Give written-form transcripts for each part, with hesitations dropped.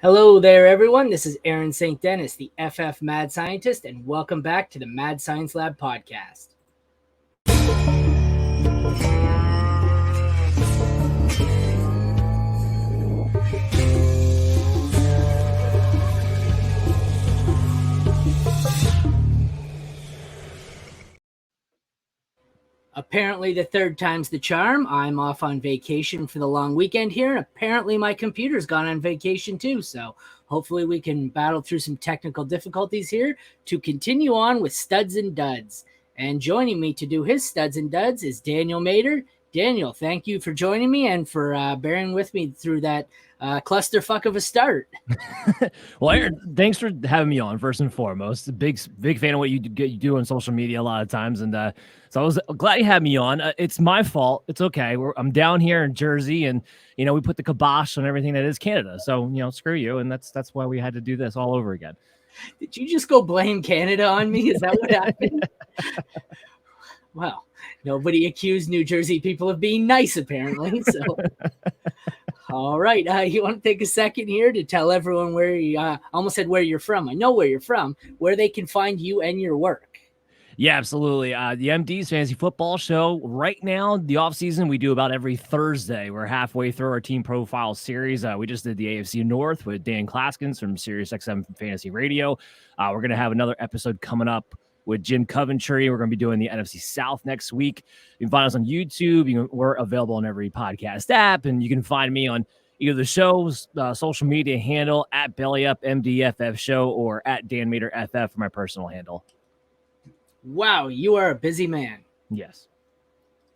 Hello there, everyone. This is Aaron St. Dennis, the FF Mad Scientist, and welcome back to the Mad Science Lab podcast. Apparently, the third time's the charm. I'm off on vacation for the long weekend here, and apparently my computer's gone on vacation too. So hopefully we can battle through some technical difficulties here to continue on with Studs and Duds. And joining me to do his Studs and Duds is Daniel Mader. Daniel, thank you for joining me and for bearing with me through that clusterfuck of a start. Well, Aaron, thanks for having me on. First and foremost, big fan of what you do on social media a lot of times, and so I was glad you had me on. It's my fault. It's okay. I'm down here in Jersey, and we put the kibosh on everything that is Canada. So screw you, and that's why we had to do this all over again. Did you just go blame Canada on me? Is that what happened? Well, nobody accused New Jersey people of being nice, apparently. So. All right. You want to take a second here to tell everyone where you almost said where you're from. I know where you're from, where they can find you and your work. Yeah, absolutely. The MD's Fantasy Football Show. Right now, the offseason, we do about every Thursday. We're halfway through our team profile series. We just did the AFC North with Dan Klaskins from SiriusXM Fantasy Radio. We're going to have another episode coming up with Jim Coventry. We're going to be doing the NFC South next week. You can find us on YouTube. We're available on every podcast app, and you can find me on either the show's social media handle at BellyUpMDFF Show or at Dan Mader FF for my personal handle. Wow, you are a busy man. Yes.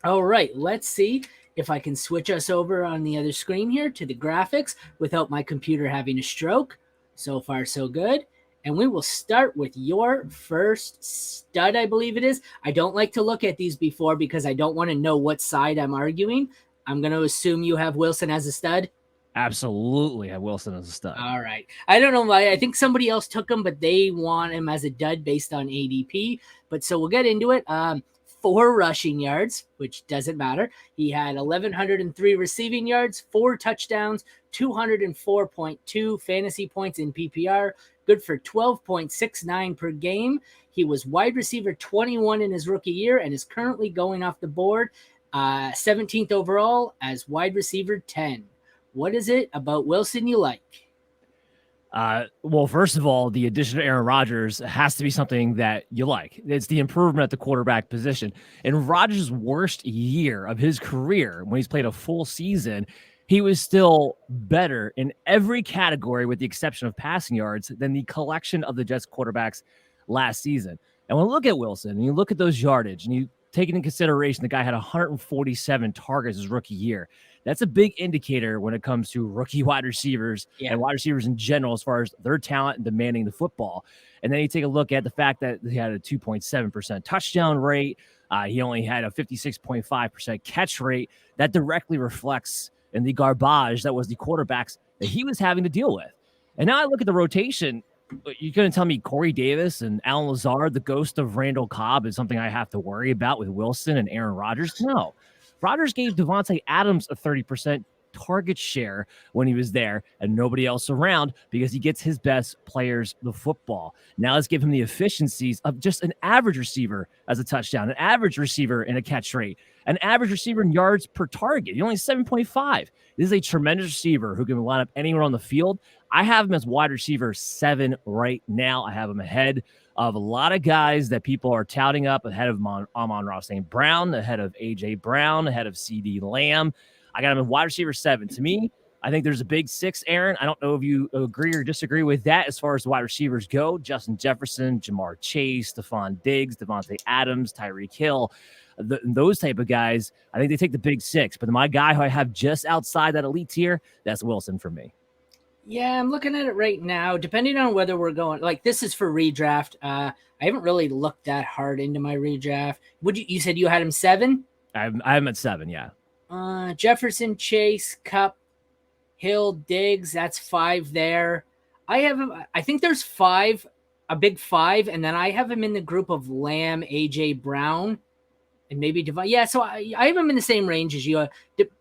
All right, let's see if I can switch us over on the other screen here to the graphics without my computer having a stroke. So far, so good. And we will start with your first stud, I believe it is. I don't like to look at these before because I don't want to know what side I'm arguing. I'm going to assume you have Wilson as a stud. Absolutely have Wilson as a stud. All right. I don't know why. I think somebody else took him, but they want him as a dud based on ADP. But so we'll get into it. 4 rushing yards, which doesn't matter. He had 1,103 receiving yards, 4 touchdowns, 204.2 fantasy points in PPR, good for 12.69 per game. He was wide receiver 21 in his rookie year and is currently going off the board 17th overall as wide receiver 10. What is it about Wilson you like? Well, first of all, the addition of Aaron Rodgers has to be something that you like. It's the improvement at the quarterback position. In Rodgers' worst year of his career, when he's played a full season, he was still better in every category with the exception of passing yards than the collection of the Jets quarterbacks last season. And when you look at Wilson and you look at those yardage and you take into consideration the guy had 147 targets his rookie year, that's a big indicator when it comes to rookie wide receivers and wide receivers in general as far as their talent and demanding the football. And then you take a look at the fact that he had a 2.7% touchdown rate. He only had a 56.5% catch rate. That directly reflects in the garbage that was the quarterbacks that he was having to deal with. And now I look at the rotation. You're going to tell me Corey Davis and Alan Lazard, the ghost of Randall Cobb, is something I have to worry about with Wilson and Aaron Rodgers? No. Rodgers gave Devontae Adams a 30% target share when he was there and nobody else around because he gets his best players the football. Now let's give him the efficiencies of just an average receiver as a touchdown, an average receiver in a catch rate, an average receiver in yards per target. He only 7.5. This is a tremendous receiver who can line up anywhere on the field. I have him as wide receiver 7 right now. I have him ahead of a lot of guys that people are touting up, ahead of Amon-Ra St. Brown, ahead of A.J. Brown, ahead of C.D. Lamb. I got him in wide receiver 7. To me, I think there's a big 6, Aaron. I don't know if you agree or disagree with that as far as the wide receivers go. Justin Jefferson, Jamar Chase, Stephon Diggs, Devontae Adams, Tyreek Hill. Those type of guys, I think they take the big 6. But my guy who I have just outside that elite tier, that's Wilson for me. Yeah, I'm looking at it right now. Depending on whether we're going, like this is for redraft. I haven't really looked that hard into my redraft. You said you had him 7? I have him at 7, yeah. Jefferson, Chase, Cup, Hill, Diggs. That's 5 there. I think there's 5, a big 5, and then I have him in the group of Lamb, AJ Brown, and maybe Devon. Yeah, so I have him in the same range as you.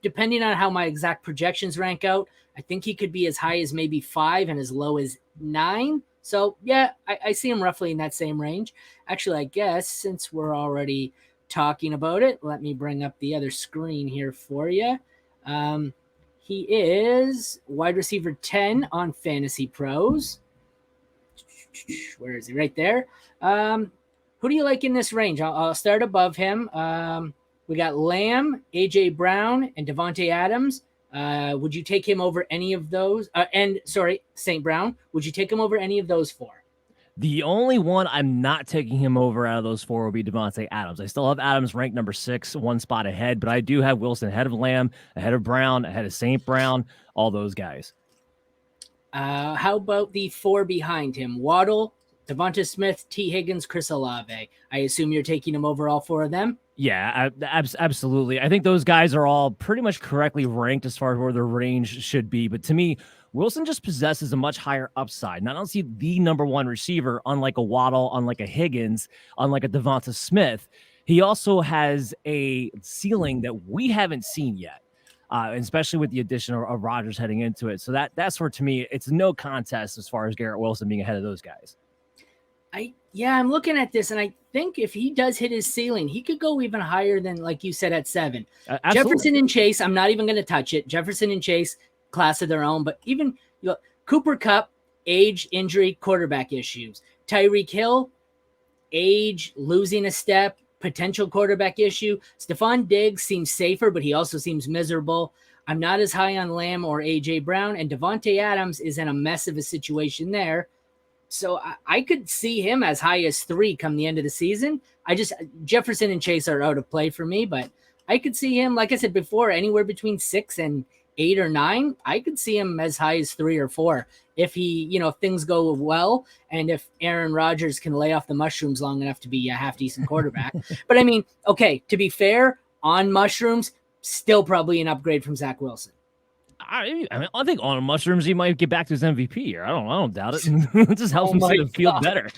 Depending on how my exact projections rank out, I think he could be as high as maybe 5 and as low as 9. So yeah, I see him roughly in that same range. Actually, I guess since we're already talking about it, let me bring up the other screen here for you. He is wide receiver 10 on Fantasy Pros. Where is he? Right there. Who do you like in this range? I'll start above him. We got Lamb, AJ Brown, and Devontae Adams. Would you take him over any of those? St. Brown. Would you take him over any of those 4? The only one I'm not taking him over out of those 4 will be Devontae Adams. I still have Adams ranked number 6, one spot ahead, but I do have Wilson ahead of Lamb, ahead of Brown, ahead of St. Brown, all those guys. How about the 4 behind him? Waddle, Devonta Smith, T. Higgins, Chris Olave. I assume you're taking him over all 4 of them? Yeah, absolutely. I think those guys are all pretty much correctly ranked as far as where their range should be. But to me, Wilson just possesses a much higher upside. Not only the number 1 receiver, unlike a Waddle, unlike a Higgins, unlike a Devonta Smith, he also has a ceiling that we haven't seen yet. Especially with the addition of Rodgers heading into it. So that's where, to me, it's no contest as far as Garrett Wilson being ahead of those guys. I'm looking at this, and I think if he does hit his ceiling, he could go even higher than, like you said, at 7. Jefferson and Chase, I'm not even going to touch it. Jefferson and Chase, class of their own. But even Cooper Kupp, age, injury, quarterback issues. Tyreek Hill, age, losing a step, potential quarterback issue. Stephon Diggs seems safer, but he also seems miserable. I'm not as high on Lamb or A.J. Brown, and Devontae Adams is in a mess of a situation there. So I could see him as high as 3 come the end of the season. Jefferson and Chase are out of play for me, but I could see him, like I said before, anywhere between 6 and 8 or 9. I could see him as high as 3 or 4 if if things go well and if Aaron Rodgers can lay off the mushrooms long enough to be a half decent quarterback. But I mean, okay, to be fair, on mushrooms, still probably an upgrade from Zach Wilson. I think on mushrooms he might get back to his MVP year. I don't doubt it. It just helps him see the field better.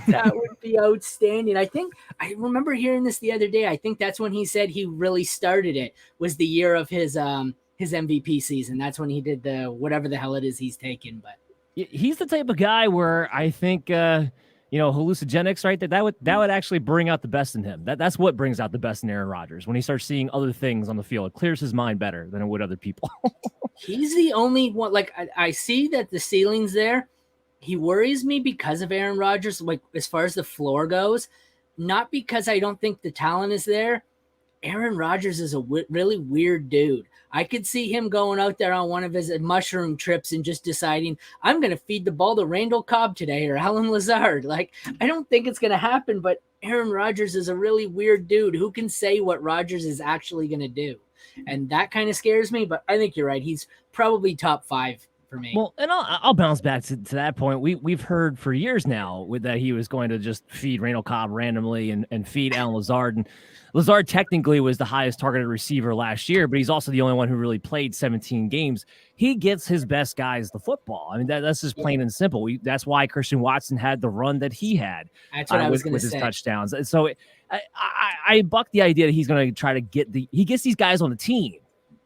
That would be outstanding. I remember hearing this the other day. I think that's when he said he really started it, was the year of his MVP season. That's when he did the whatever the hell it is he's taken. But he's the type of guy where I think hallucinogenics, right? That would actually bring out the best in him. That's what brings out the best in Aaron Rodgers. When he starts seeing other things on the field, it clears his mind better than it would other people. He's the only one. Like I see that the ceiling's there. He worries me because of Aaron Rodgers, like as far as the floor goes, not because I don't think the talent is there. Aaron Rodgers is a really weird dude. I could see him going out there on one of his mushroom trips and just deciding, I'm going to feed the ball to Randall Cobb today or Alan Lazard. Like, I don't think it's going to happen, but Aaron Rodgers is a really weird dude. Who can say what Rodgers is actually going to do? And that kind of scares me, but I think you're right. He's probably top 5 for me. Well, and I'll bounce back to that point. We've heard for years now that he was going to just feed Randall Cobb randomly and feed Alan Lazard. And Lazard technically was the highest targeted receiver last year, but he's also the only one who really played 17 games. He gets his best guys the football. I mean, that's just plain and simple. That's why Christian Watson had the run that he had. That's what I was going to say. With his touchdowns. And so I buck the idea that he's going to try to he gets these guys on the team.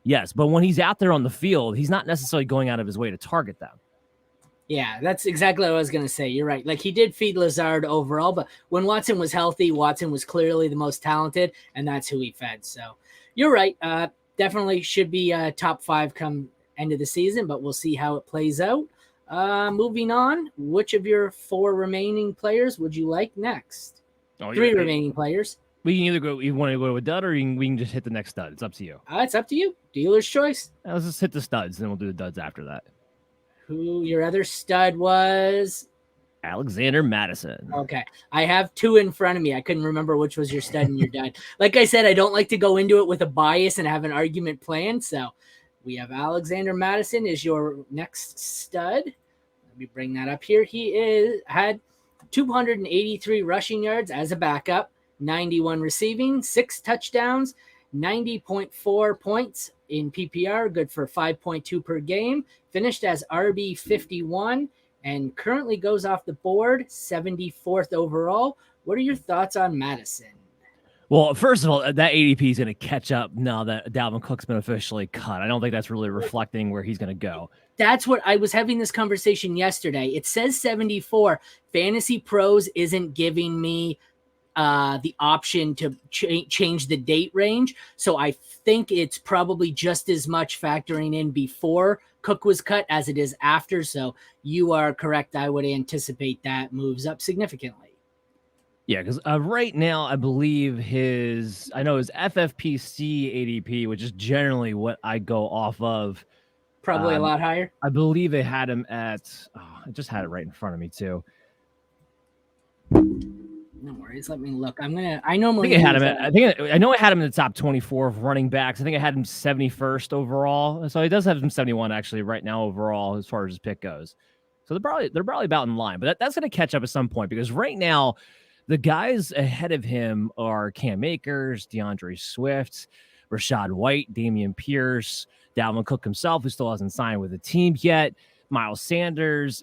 Yes, but when he's out there on the field, he's not necessarily going out of his way to target them. Yeah, that's exactly what I was going to say. You're right. Like, he did feed Lazard overall, but when Watson was healthy, Watson was clearly the most talented, and that's who he fed. So you're right. Definitely should be top 5 come end of the season, but we'll see how it plays out. Moving on, which of your 4 remaining players would you like next? 3 remaining players. We can either go. You want to go to a dud, or we can just hit the next stud. It's up to you. It's up to you. Dealer's choice. Let's just hit the studs, then we'll do the duds after that. Who your other stud was? Alexander Mattison. Okay. I have 2 in front of me. I couldn't remember which was your stud and your dud. Like I said, I don't like to go into it with a bias and have an argument planned. So we have Alexander Mattison is your next stud. Let me bring that up here. He had 283 rushing yards as a backup, 91 receiving, 6 touchdowns, 90.4 points in PPR, good for 5.2 per game, finished as RB 51, and currently goes off the board 74th overall. What are your thoughts on Madison? Well, first of all, that ADP is going to catch up now that Dalvin Cook's been officially cut. I don't think that's really reflecting where he's going to go. That's what I was having this conversation yesterday. It says 74. Fantasy Pros isn't giving me the option to change the date range. So I think it's probably just as much factoring in before Cook was cut as it is after. So you are correct. I would anticipate that moves up significantly. Yeah, because right now I believe I know his FFPC ADP, which is generally what I go off of. Probably a lot higher. I believe they had him at. Oh, I just had it right in front of me too. No worries. Let me look. I normally think I had him. I know I had him in the top 24 of running backs. I think I had him 71st overall. So he does have him 71 actually right now overall as far as his pick goes. So they're probably about in line, but that's going to catch up at some point because right now the guys ahead of him are Cam Akers, DeAndre Swift, Rashad White, Damian Pierce, Dalvin Cook himself, who still hasn't signed with the team yet, Miles Sanders.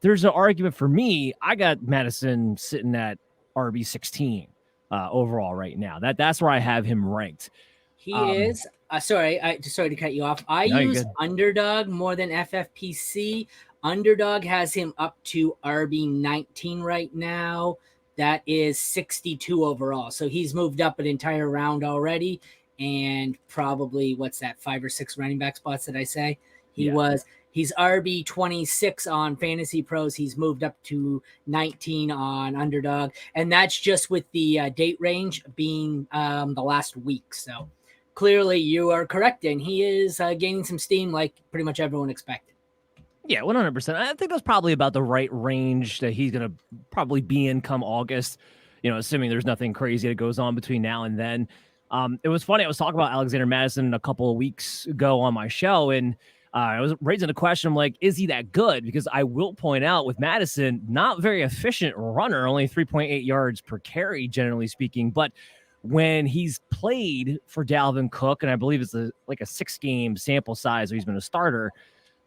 There's an argument for me. I got Madison sitting at RB16 overall right now. That's where I have him ranked. He is. Sorry to cut you off. I use Underdog more than FFPC. Underdog has him up to RB19 right now. That is 62 overall. So he's moved up an entire round already. And probably, 5 or 6 running back spots that I say? He's RB 26 on Fantasy Pros. He's moved up to 19 on Underdog. And that's just with the date range being the last week. So clearly you are correct. And he is gaining some steam like pretty much everyone expected. Yeah, 100%. I think that's probably about the right range that he's going to probably be in come August, assuming there's nothing crazy that goes on between now and then. It was funny. I was talking about Alexander Madison a couple of weeks ago on my show, and I was raising a question. I'm like, is he that good? Because I will point out with Madison, not very efficient runner, only 3.8 yards per carry, generally speaking. But when he's played for Dalvin Cook, and I believe it's like a 6-game sample size where he's been a starter,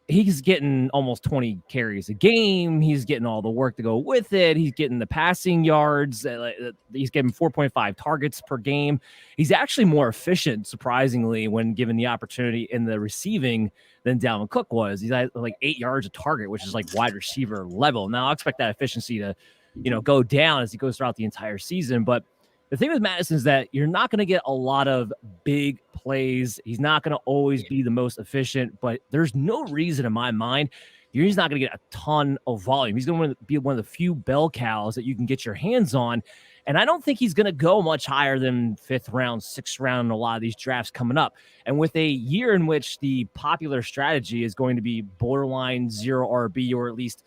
he's getting almost 20 carries a game. He's getting all the work to go with it. He's getting the passing yards. He's getting 4.5 targets per game. He's actually more efficient, surprisingly, when given the opportunity in the receiving than Dalvin Cook was. He's at like 8 yards a target, which is like wide receiver level. Now I expect that efficiency to, go down as he goes throughout the entire season. But the thing with Madison is that you're not going to get a lot of big plays. He's not going to always be the most efficient, but there's no reason in my mind he's not going to get a ton of volume. He's going to be one of the few bell cows that you can get your hands on. And I don't think he's going to go much higher than 5th round, 6th round in a lot of these drafts coming up. And with a year in which the popular strategy is going to be borderline 0 RB, or at least,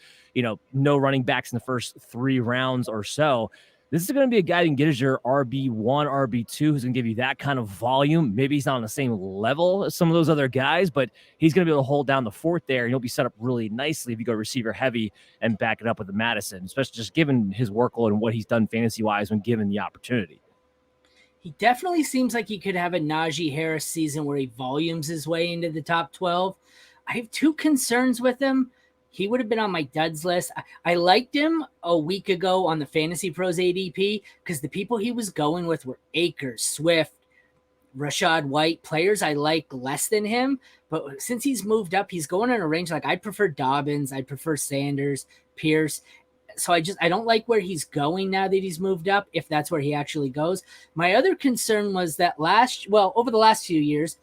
no running backs in the first 3 rounds or so, this is going to be a guy who can get as your RB1, RB2, who's going to give you that kind of volume. Maybe he's not on the same level as some of those other guys, but he's going to be able to hold down the fort there, and he'll be set up really nicely if you go receiver heavy and back it up with the Madison, especially just given his workload and what he's done fantasy-wise when given the opportunity. He definitely seems like he could have a Najee Harris season where he volumes his way into the top 12. I have 2 concerns with him. He would have been on my duds list. I liked him a week ago on the Fantasy Pros ADP because the people he was going with were Akers, Swift, Rashad White, players I like less than him. But since he's moved up, he's going in a range like I'd prefer Dobbins, I'd prefer Sanders, Pierce. So I don't like where he's going now that he's moved up, if that's where he actually goes. My other concern was that over the last few years,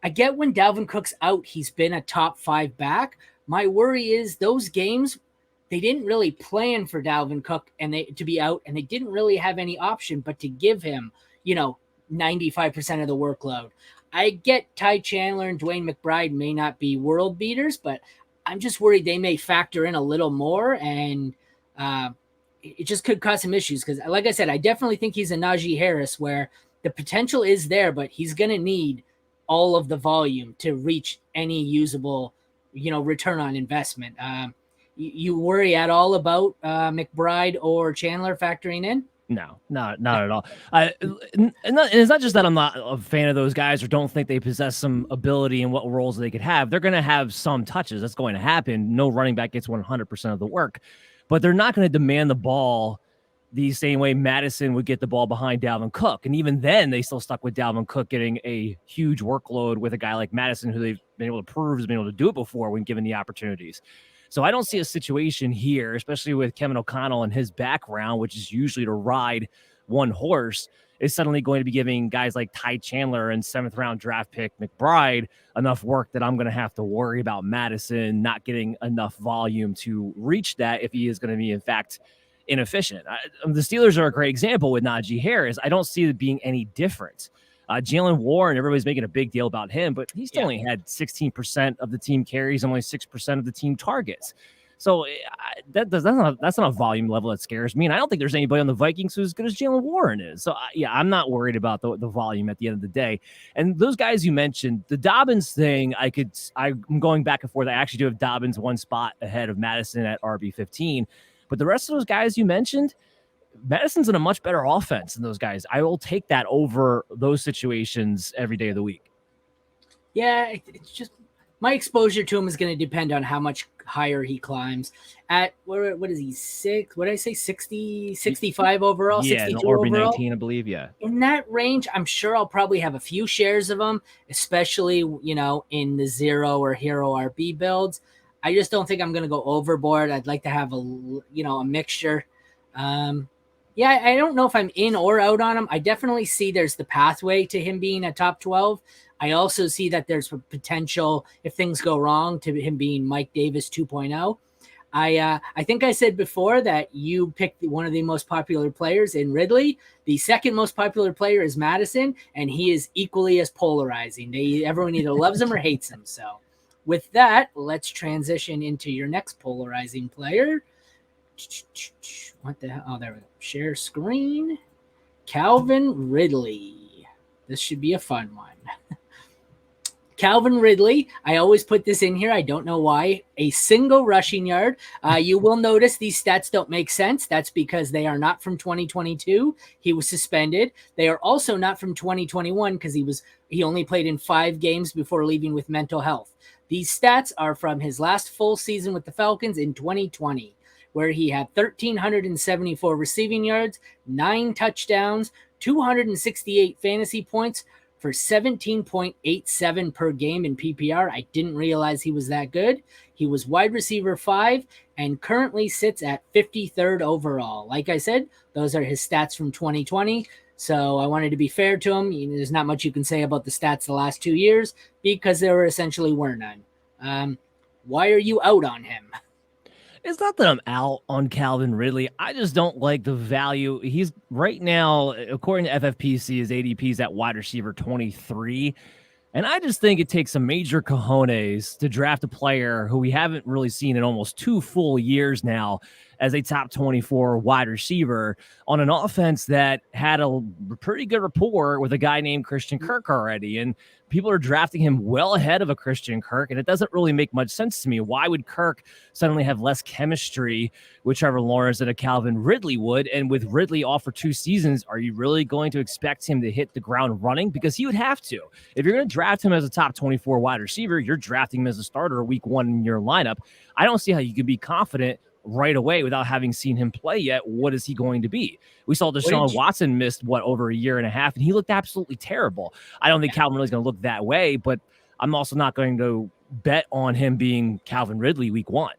I get when Dalvin Cook's out, he's been a top 5 back. My worry is those games, they didn't really plan for Dalvin Cook to be out, and they didn't really have any option but to give him, 95% of the workload. I get Ty Chandler and Dwayne McBride may not be world beaters, but I'm just worried they may factor in a little more, and it just could cause some issues because, like I said, I definitely think he's a Najee Harris where the potential is there, but he's going to need all of the volume to reach any usable return on investment. You worry at all about McBride or Chandler factoring in? No, not at all. And it's not just that I'm not a fan of those guys or don't think they possess some ability in what roles they could have. They're going to have some touches. That's going to happen. No running back gets 100% of the work, but they're not going to demand the ball the same way Madison would get the ball behind Dalvin Cook. And even then, they still stuck with Dalvin Cook getting a huge workload with a guy like Madison, who they've been able to prove has been able to do it before when given the opportunities. So I don't see a situation here, especially with Kevin O'Connell and his background, which is usually to ride one horse, is suddenly going to be giving guys like Ty Chandler and 7th round draft pick McBride enough work that I'm going to have to worry about Madison not getting enough volume to reach that if he is going to be, in fact, inefficient. The Steelers are a great example with Najee Harris. I don't see it being any different. Jalen Warren, everybody's making a big deal about him, but he still only had 16% of the team carries, only 6% of the team targets. So that's not a volume level that scares me. And I don't think there's anybody on the Vikings who's as good as Jalen Warren is. So I'm not worried about the volume at the end of the day. And those guys you mentioned, the Dobbins thing, I'm going back and forth. I actually do have Dobbins one spot ahead of Madison at RB15. But the rest of those guys you mentioned, Madison's in a much better offense than those guys. I will take that over those situations every day of the week. Yeah, it's just my exposure to him is going to depend on how much higher he climbs. At what is he, 6? What did I say, 60, 65 overall, yeah, 62 RB19, overall? I believe, yeah. In that range, I'm sure I'll probably have a few shares of him, especially, in the 0 or hero RB builds. I just don't think I'm going to go overboard. I'd like to have a mixture. Yeah, I don't know if I'm in or out on him. I definitely see there's the pathway to him being a top 12. I also see that there's potential, if things go wrong, to him being Mike Davis 2.0. I think I said before that you picked one of the most popular players in Ridley. The second most popular player is Madison, and he is equally as polarizing. Everyone either loves him or hates him. So with that, let's transition into your next polarizing player. What the hell? Oh, there we go. Share screen. Calvin Ridley. This should be a fun one. Calvin Ridley, I always put this in here. I don't know why. A single rushing yard. You will notice these stats don't make sense. That's because they are not from 2022. He was suspended. They are also not from 2021 because he only played in 5 games before leaving with mental health. These stats are from his last full season with the Falcons in 2020, where he had 1,374 receiving yards, 9 touchdowns, 268 fantasy points, for 17.87 per game in PPR. I didn't realize he was that good. He was wide receiver 5 and currently sits at 53rd overall. Like I said, those are his stats from 2020. So I wanted to be fair to him. There's not much you can say about the stats the last 2 years because there essentially were none. Why are you out on him? It's not that I'm out on Calvin Ridley. I just don't like the value. He's right now, according to FFPC, his ADP is at wide receiver 23. And I just think it takes some major cojones to draft a player who we haven't really seen in almost 2 full years now as a top 24 wide receiver on an offense that had a pretty good rapport with a guy named Christian Kirk already. And people are drafting him well ahead of a Christian Kirk, and it doesn't really make much sense to me. Why would Kirk suddenly have less chemistry with Trevor Lawrence than a Calvin Ridley would? And with Ridley off for 2 seasons, are you really going to expect him to hit the ground running? Because he would have to. If you're going to draft him as a top 24 wide receiver, you're drafting him as a starter week 1 in your lineup. I don't see how you could be confident right away without having seen him play yet. What is he going to be? We saw Deshaun Watson missed over a year and a half, and he looked absolutely terrible. I don't think Calvin Ridley's going to look that way, but I'm also not going to bet on him being Calvin Ridley week 1.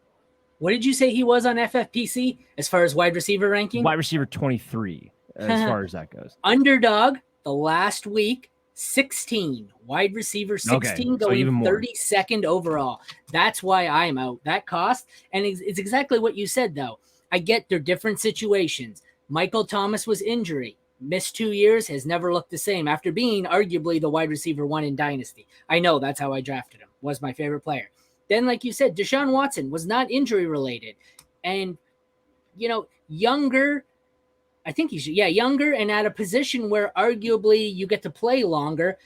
What did you say he was on FFPC as far as wide receiver ranking? Wide receiver 23 as far as that goes. Underdog the last week, 16. Wide receiver 16, going 32nd overall. That's why I'm out. That cost. And it's exactly what you said, though. I get they're different situations. Michael Thomas was injury. Missed 2 years, has never looked the same after being arguably the wide receiver 1 in Dynasty. I know that's how I drafted him. Was my favorite player. Then, like you said, Deshaun Watson was not injury related. And, younger. I think younger and at a position where arguably you get to play longer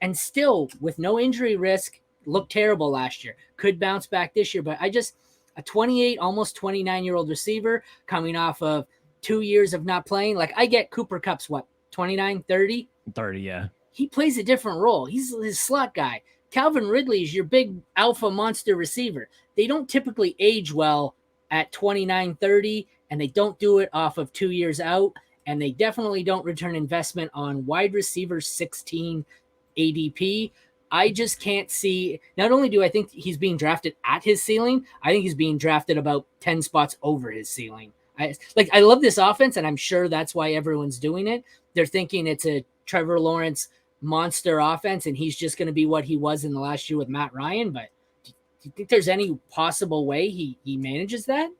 and still with no injury risk, looked terrible last year. Could bounce back this year, but a 28, almost 29-year-old receiver coming off of 2 years of not playing. Like I get Cooper Kupp's 29, 30? 30, yeah. He plays a different role. He's his slot guy. Calvin Ridley is your big alpha monster receiver. They don't typically age well at 29, 30. and they don't do it off of 2 years out, and they definitely don't return investment on wide receiver 16 ADP. I just can't see. Not only do I think he's being drafted at his ceiling, I think he's being drafted about 10 spots over his ceiling. I love this offense, and I'm sure that's why everyone's doing it. They're thinking it's a Trevor Lawrence monster offense, and he's just going to be what he was in the last year with Matt Ryan. But do you think there's any possible way he manages that?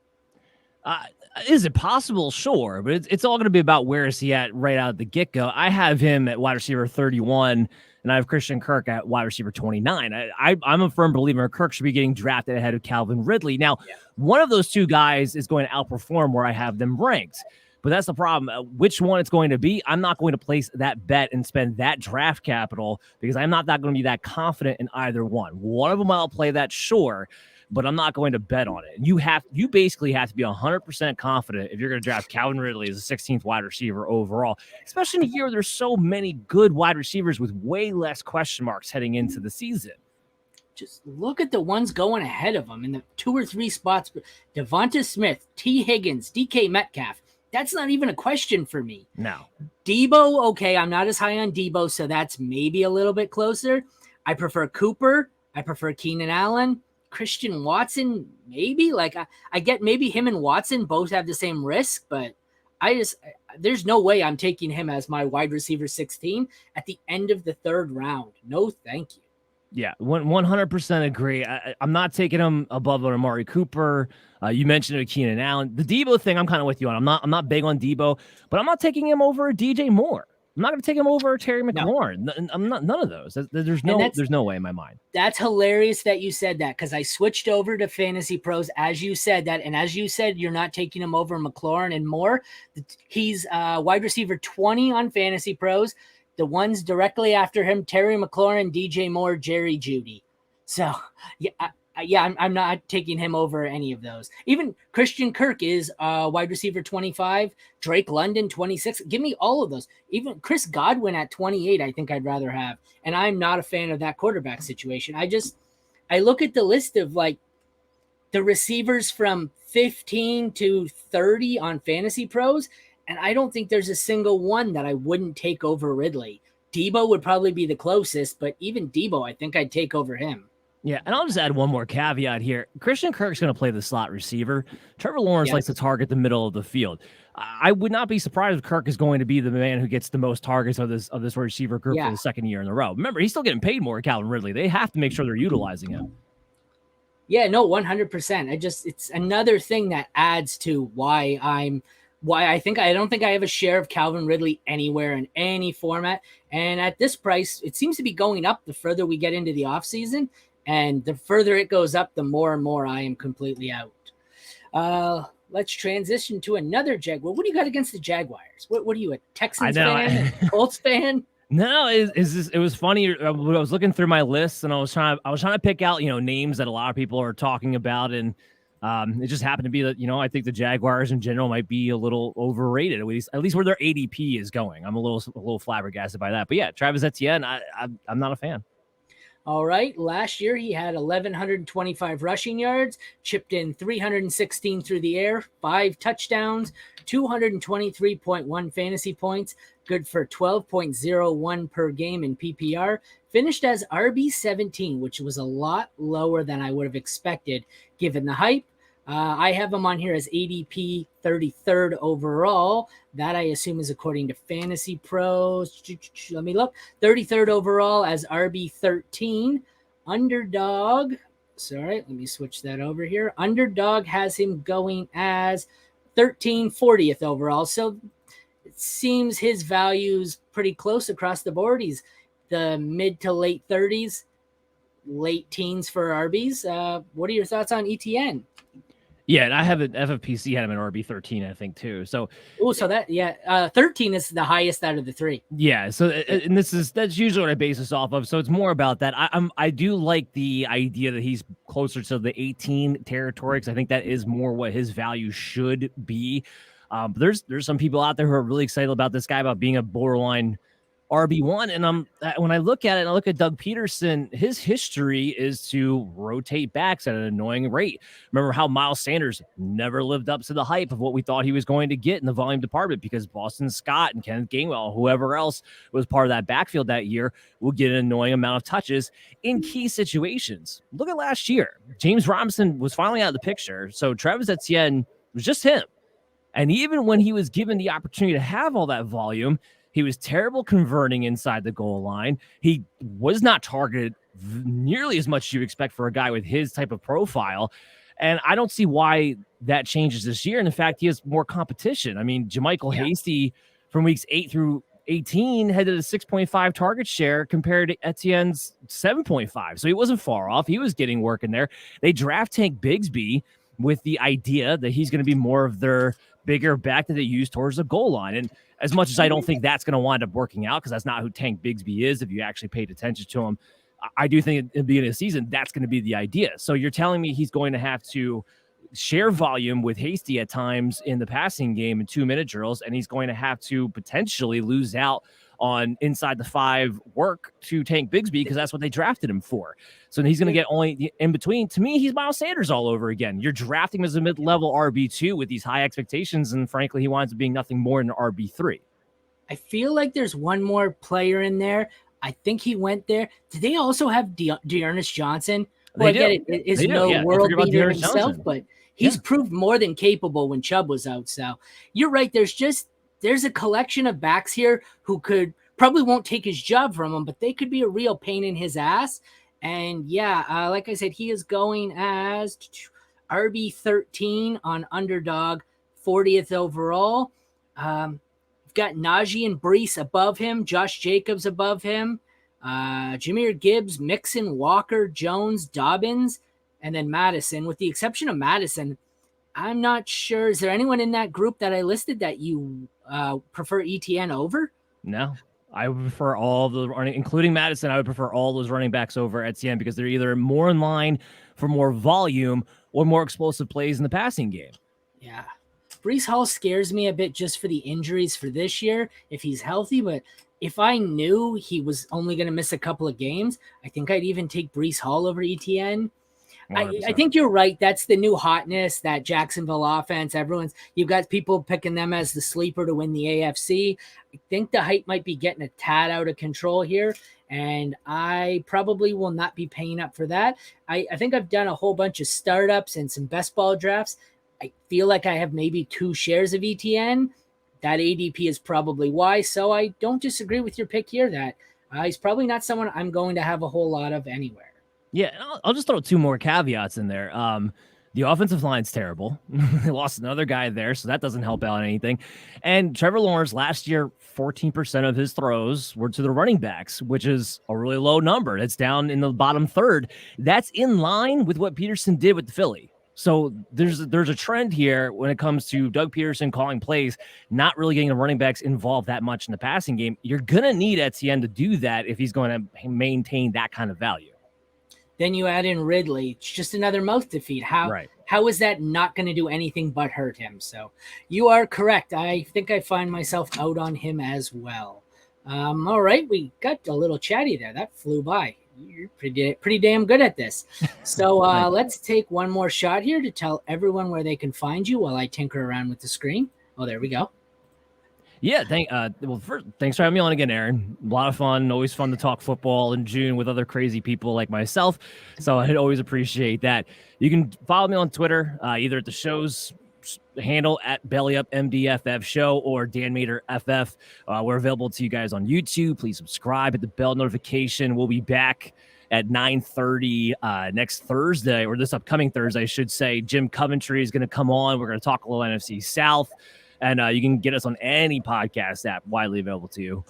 Is it possible? Sure, but it's all going to be about where is he at right out of the get go. I have him at wide receiver 31, and I have Christian Kirk at wide receiver 29. I'm a firm believer Kirk should be getting drafted ahead of Calvin Ridley. Now, one of those two guys is going to outperform where I have them ranked. But that's the problem. Which one it's going to be, I'm not going to place that bet and spend that draft capital because I'm not going to be that confident in either one. One of them I'll play that, sure, but I'm not going to bet on it. You basically have to be 100% confident if you're going to draft Calvin Ridley as the 16th wide receiver overall, especially in a year where there's so many good wide receivers with way less question marks heading into the season. Just look at the ones going ahead of them in the 2 or 3 spots. Devonta Smith, T. Higgins, DK Metcalf. That's not even a question for me. No. Debo, okay, I'm not as high on Debo, so that's maybe a little bit closer. I prefer Cooper. I prefer Keenan Allen. Christian Watson, maybe. Like, I get maybe him and Watson both have the same risk, but there's no way I'm taking him as my wide receiver 16 at the end of the 3rd round. No, thank you. Yeah, 100% agree. I'm not taking him above Amari Cooper. You mentioned Keenan Allen. The Debo thing, I'm kind of with you on. I'm not big on Debo, but I'm not taking him over DJ Moore. I'm not going to take him over Terry McLaurin. No. I'm not none of those. There's no way in my mind. That's hilarious that you said that because I switched over to Fantasy Pros as you said that, and as you said, you're not taking him over McLaurin and Moore. He's wide receiver 20 on Fantasy Pros. The ones directly after him, Terry McLaurin, DJ Moore, Jerry Jeudy. So, I'm not taking him over any of those. Even Christian Kirk is wide receiver 25, Drake London 26. Give me all of those. Even Chris Godwin at 28, I think I'd rather have. And I'm not a fan of that quarterback situation. I look at the list of like the receivers from 15 to 30 on Fantasy Pros, and I don't think there's a single one that I wouldn't take over Ridley. Debo would probably be the closest, but even Debo, I think I'd take over him. Yeah, and I'll just add one more caveat here. Christian Kirk's going to play the slot receiver. Trevor Lawrence likes to target the middle of the field. I would not be surprised if Kirk is going to be the man who gets the most targets of this receiver group for the 2nd year in a row. Remember, he's still getting paid more than Calvin Ridley. They have to make sure they're utilizing him. Yeah, no, 100%. It's another thing that adds to why I don't think I have a share of Calvin Ridley anywhere in any format. And at this price, it seems to be going up the further we get into the offseason. And the further it goes up, the more and more I am completely out. Let's transition to another Jaguar. What do you got against the Jaguars? What are you, a Texans fan? A Colts fan? No, it was funny. I was looking through my lists and I was trying to pick out, names that a lot of people are talking about. And it just happened to be that, I think the Jaguars in general might be a little overrated, at least where their ADP is going. I'm a little flabbergasted by that. But yeah, Travis Etienne, I'm not a fan. All right. Last year, he had 1,125 rushing yards, chipped in 316 through the air, 5 touchdowns, 223.1 fantasy points, good for 12.01 per game in PPR, finished as RB17, which was a lot lower than I would have expected given the hype. I have him on here as ADP 33rd overall. That I assume is according to Fantasy Pros. Let me look. 33rd overall as RB13. Underdog. Sorry, let me switch that over here. Underdog has him going as 40th overall. So it seems his value's pretty close across the board. He's the mid to late 30s, late teens for RBs. What are your thoughts on ETN? Yeah, and I have an FFPC had him in RB13, I think, too. So, 13 is the highest out of the 3. Yeah, so and that's usually what I base this off of. So it's more about that. I do like the idea that he's closer to the 18 territory because I think that is more what his value should be. But there's some people out there who are really excited about this guy, about being a borderline RB1. And when I look at it, and I look at Doug Peterson, his history is to rotate backs at an annoying rate. Remember how Miles Sanders never lived up to the hype of what we thought he was going to get in the volume department, because Boston Scott and Kenneth Gainwell, whoever else was part of that backfield that year, will get an annoying amount of touches in key situations. Look at last year. James Robinson was finally out of the picture, so Travis Etienne was just him. And even when he was given the opportunity to have all that volume, he was terrible converting inside the goal line. He was not targeted nearly as much as you expect for a guy with his type of profile. And I don't see why that changes this year. And in fact, he has more competition. I mean, JaMychal Hasty from weeks 8 through 18 had a 6.5 target share compared to Etienne's 7.5. So he wasn't far off. He was getting work in there. They draft Tank Bigsby with the idea that he's going to be more of their bigger back that they use towards the goal line. And as much as I don't think that's going to wind up working out, because that's not who Tank Bigsby is, if you actually paid attention to him, I do think at the beginning of the season, that's going to be the idea. So you're telling me he's going to have to share volume with Hasty at times in the passing game in 2-minute drills, and he's going to have to potentially lose out on inside the 5 work to Tank Bigsby, because that's what they drafted him for. So he's going to get only in between. To me, he's Miles Sanders all over again. You're drafting him as a mid-level RB2 with these high expectations, and frankly, he winds up being nothing more than an RB3. I feel like there's one more player in there. I think he went there. Did they also have Dearness Johnson? Well, I get it is no world beater himself, but he's proved more than capable when Chubb was out. So you're right. There's a collection of backs here who probably won't take his job from him, but they could be a real pain in his ass. And like I said, he is going as RB13 on Underdog, 40th overall. We've got Najee and Brees above him, Josh Jacobs above him, Jahmyr Gibbs, Mixon, Walker, Jones, Dobbins, and then Madison. With the exception of Madison, I'm not sure. Is there anyone in that group that I listed that you prefer ETN over? No, I would prefer all the running, including Madison. I would prefer all those running backs over Etienne, because they're either more in line for more volume or more explosive plays in the passing game. Yeah. Brees Hall scares me a bit just for the injuries for this year, if he's healthy. But if I knew he was only going to miss a couple of games, I think I'd even take Brees Hall over ETN. I think you're right. That's the new hotness, that Jacksonville offense. You've got people picking them as the sleeper to win the AFC. I think the hype might be getting a tad out of control here, and I probably will not be paying up for that. I think I've done a whole bunch of startups and some best ball drafts. I feel like I have maybe 2 shares of ETN. That ADP is probably why. So I don't disagree with your pick here that he's probably not someone I'm going to have a whole lot of anywhere. Yeah, I'll just throw 2 more caveats in there. The offensive line's terrible. They lost another guy there, so that doesn't help out anything. And Trevor Lawrence, last year, 14% of his throws were to the running backs, which is a really low number. That's down in the bottom third. That's in line with what Peterson did with the Philly. So there's a trend here when it comes to Doug Peterson calling plays, not really getting the running backs involved that much in the passing game. You're going to need Etienne to do that if he's going to maintain that kind of value. Then you add in Ridley. It's just another mouth to feed. How is that not going to do anything but hurt him? So you are correct. I think I find myself out on him as well. All right. We got a little chatty there. That flew by. You're pretty damn good at this. So let's take one more shot here to tell everyone where they can find you while I tinker around with the screen. Oh, there we go. Yeah, thanks for having me on again, Aaron. A lot of fun. Always fun to talk football in June with other crazy people like myself. So I'd always appreciate that. You can follow me on Twitter, either at the show's handle at BellyUpMDFF Show or Dan Mater FF. We're available to you guys on YouTube. Please subscribe, hit the bell notification. We'll be back at 9:30 next Thursday, or this upcoming Thursday, I should say. Jim Coventry is going to come on. We're going to talk a little NFC South. And you can get us on any podcast app widely available to you.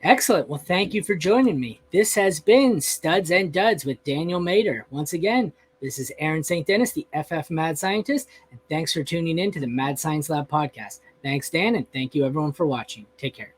Excellent. Well, thank you for joining me. This has been Studs and Duds with Daniel Mater. Once again, this is Aaron St. Dennis, the FF Mad Scientist, and thanks for tuning in to the Mad Science Lab podcast. Thanks, Dan, and thank you, everyone, for watching. Take care.